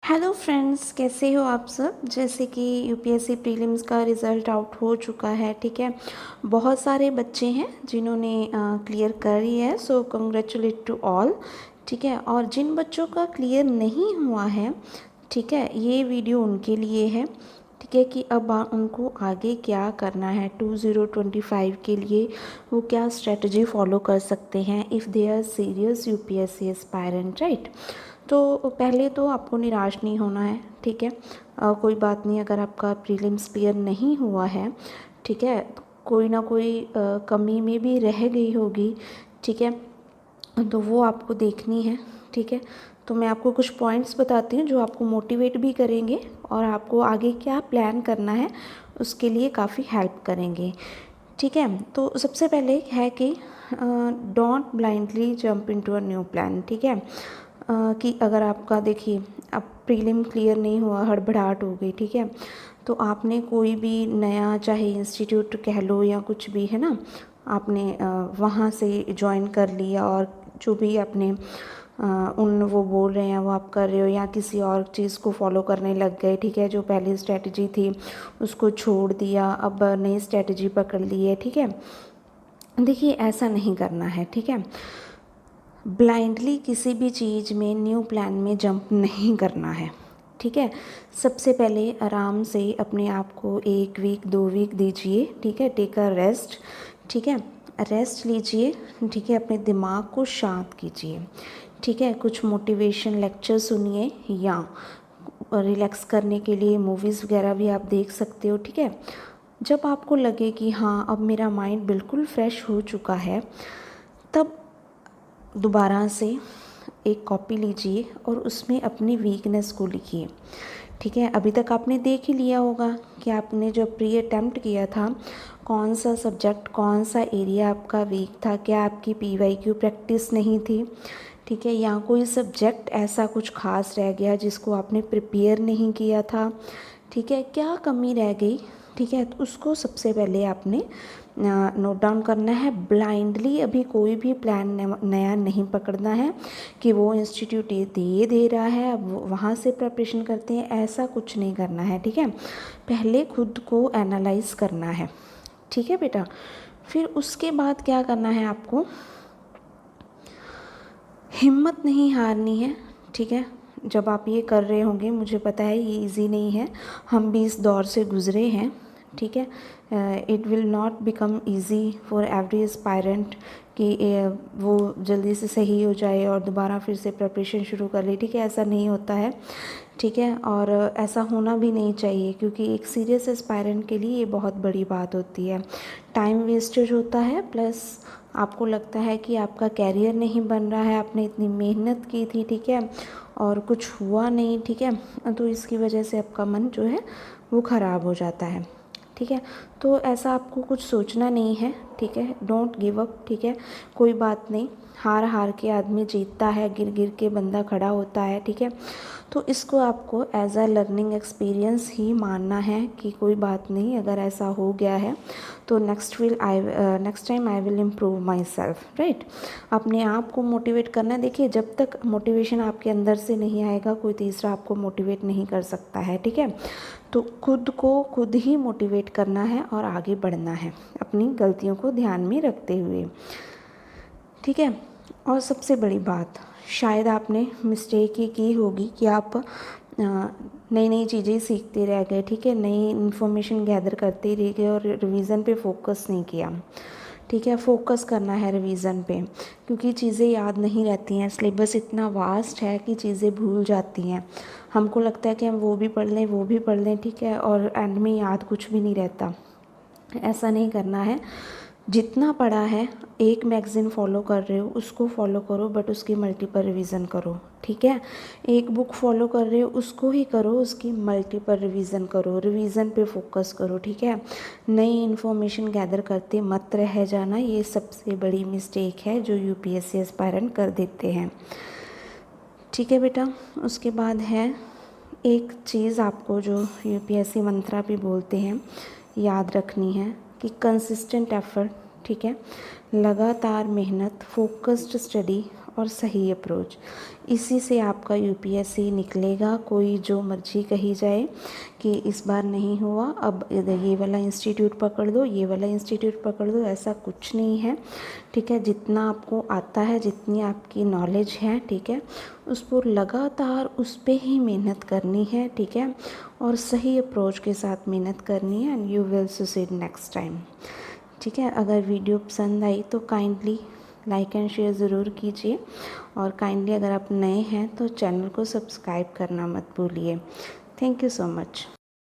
Hello friends, कैसे हो आप सब। जैसे कि यूपीएससी प्रीलिम्स का रिज़ल्ट आउट हो चुका है, ठीक है। बहुत सारे बच्चे हैं जिन्होंने क्लियर कर लिया है, सो कंग्रेचुलेट टू ऑल, ठीक है। और जिन बच्चों का क्लियर नहीं हुआ है, ठीक है, ये वीडियो उनके लिए है, ठीक है, कि अब उनको आगे क्या करना है 2025 के लिए, वो क्या स्ट्रेटजी फॉलो कर सकते हैं if they are serious UPSC aspirant, right. तो पहले तो आपको निराश नहीं होना है, ठीक है। कोई बात नहीं, अगर आपका प्रीलिम्स क्लियर नहीं हुआ है, ठीक है, तो कोई ना कोई कमी में भी रह गई होगी, ठीक है, तो वो आपको देखनी है, ठीक है। तो मैं आपको कुछ पॉइंट्स बताती हूँ जो आपको मोटिवेट भी करेंगे और आपको आगे क्या प्लान करना है उसके लिए काफ़ी हेल्प करेंगे, ठीक है। तो सबसे पहले है कि don't blindly jump into a new plan, ठीक है। कि अगर आपका देखिए अब प्रीलिम क्लियर नहीं हुआ, हड़बड़ाहट हो गई, ठीक है, तो आपने कोई भी नया चाहे इंस्टीट्यूट कह लो या कुछ भी है ना, आपने वहाँ से ज्वाइन कर लिया और जो भी आपने उन वो बोल रहे हैं वो आप कर रहे हो या किसी और चीज़ को फॉलो करने लग गए, ठीक है। जो पहली स्ट्रेटजी थी उसको छोड़ दिया, अब नई स्ट्रेटजी पकड़ ली है, ठीक है। देखिए ऐसा नहीं करना है, ठीक है। ब्लाइंडली किसी भी चीज़ में न्यू प्लान में जंप नहीं करना है, ठीक है। सबसे पहले आराम से अपने आप को 1 वीक 2 वीक दीजिए, ठीक है। टेक अ रेस्ट, ठीक है, रेस्ट लीजिए, ठीक है। अपने दिमाग को शांत कीजिए, ठीक है। कुछ मोटिवेशन लेक्चर सुनिए या रिलैक्स करने के लिए मूवीज़ वगैरह भी आप देख सकते हो, ठीक है। जब आपको लगे कि हाँ अब मेरा माइंड बिल्कुल फ्रेश हो चुका है, तब दोबारा से एक कॉपी लीजिए और उसमें अपनी वीकनेस को लिखिए, ठीक है। अभी तक आपने देख ही लिया होगा कि आपने जो प्री अटेम्प्ट किया था, कौन सा सब्जेक्ट कौन सा एरिया आपका वीक था, क्या आपकी पीवाईक्यू प्रैक्टिस नहीं थी, ठीक है, या कोई सब्जेक्ट ऐसा कुछ खास रह गया जिसको आपने प्रिपेयर नहीं किया था, ठीक है, क्या कमी रह गई, ठीक है। तो उसको सबसे पहले आपने नोट डाउन करना है। ब्लाइंडली अभी कोई भी प्लान नया नहीं पकड़ना है कि वो इंस्टीट्यूट ये दे रहा है अब वहाँ से प्रिपरेशन करते हैं, ऐसा कुछ नहीं करना है, ठीक है। पहले खुद को एनालाइज करना है, ठीक है बेटा। फिर उसके बाद क्या करना है, आपको हिम्मत नहीं हारनी है, ठीक है। जब आप ये कर रहे होंगे, मुझे पता है ये इजी नहीं है, हम भी इस दौर से गुज़रे हैं, ठीक है। It will not become easy for every aspirant कि वो जल्दी से सही हो जाए और दोबारा फिर से प्रिपरेशन शुरू कर ले, ठीक है। ऐसा नहीं होता है, ठीक है, और ऐसा होना भी नहीं चाहिए क्योंकि एक सीरियस एस्पायरेंट के लिए ये बहुत बड़ी बात होती है। टाइम वेस्टेज होता है, प्लस आपको लगता है कि आपका कैरियर नहीं बन रहा है, आपने इतनी मेहनत की थी, ठीक है, और कुछ हुआ नहीं, ठीक है, तो इसकी वजह से आपका मन जो है वो ख़राब हो जाता है, ठीक है। तो ऐसा आपको कुछ सोचना नहीं है, ठीक है। डोंट गिव अप, ठीक है। कोई बात नहीं, हार हार के आदमी जीतता है, गिर गिर के बंदा खड़ा होता है, ठीक है। तो इसको आपको एज अ लर्निंग एक्सपीरियंस ही मानना है कि कोई बात नहीं, अगर ऐसा हो गया है तो next time I will improve my self, right. अपने आप को मोटिवेट करना है। देखिए जब तक मोटिवेशन आपके अंदर से नहीं आएगा, कोई तीसरा आपको मोटिवेट नहीं कर सकता है, ठीक है। तो खुद को खुद ही मोटिवेट करना है और आगे बढ़ना है अपनी गलतियों को ध्यान में रखते हुए, ठीक है। और सबसे बड़ी बात, शायद आपने मिस्टेक ही की होगी कि आप नई नई चीज़ें सीखते रह गए, ठीक है, नई इन्फॉर्मेशन गैदर करते रह गए और रिवीजन पे फोकस नहीं किया, ठीक है। फोकस करना है रिवीजन पे क्योंकि चीज़ें याद नहीं रहती हैं, सिलेबस इतना वास्ट है कि चीज़ें भूल जाती हैं। हमको लगता है कि हम वो भी पढ़ लें, ठीक है, और एंड में याद कुछ भी नहीं रहता। ऐसा नहीं करना है। जितना पढ़ा है, एक मैगज़ीन फॉलो कर रहे हो उसको फॉलो करो, बट उसकी मल्टीपल रिवीजन करो, ठीक है। एक बुक फॉलो कर रहे हो उसको ही करो, उसकी मल्टीपल रिवीजन करो, रिवीजन पे फोकस करो, ठीक है। नई इन्फॉर्मेशन गैदर करते मत रह जाना, ये सबसे बड़ी मिस्टेक है जो यूपीएससी एस्पायरेंट कर देते हैं, ठीक है बेटा। उसके बाद है एक चीज़ आपको जो यूपीएससी मंत्रा भी बोलते हैं, याद रखनी है कि कंसिस्टेंट एफर्ट, ठीक है, लगातार मेहनत, फोकस्ड स्टडी और सही अप्रोच, इसी से आपका यूपीएससी निकलेगा। कोई जो मर्जी कही जाए कि इस बार नहीं हुआ, अब ये वाला इंस्टीट्यूट पकड़ दो, ये वाला इंस्टीट्यूट पकड़ दो, ऐसा कुछ नहीं है। ठीक है, जितना आपको आता है, जितनी आपकी नॉलेज है, ठीक है, उस पर लगातार उस पर ही मेहनत करनी है। ठीक है, और सही अप्रोच के साथ मेहनत करनी है and you will succeed next time. ठीक है, अगर वीडियो पसंद आई तो काइंडली लाइक एंड शेयर ज़रूर कीजिए, और काइंडली अगर आप नए हैं तो चैनल को सब्सक्राइब करना मत भूलिए। Thank you so much.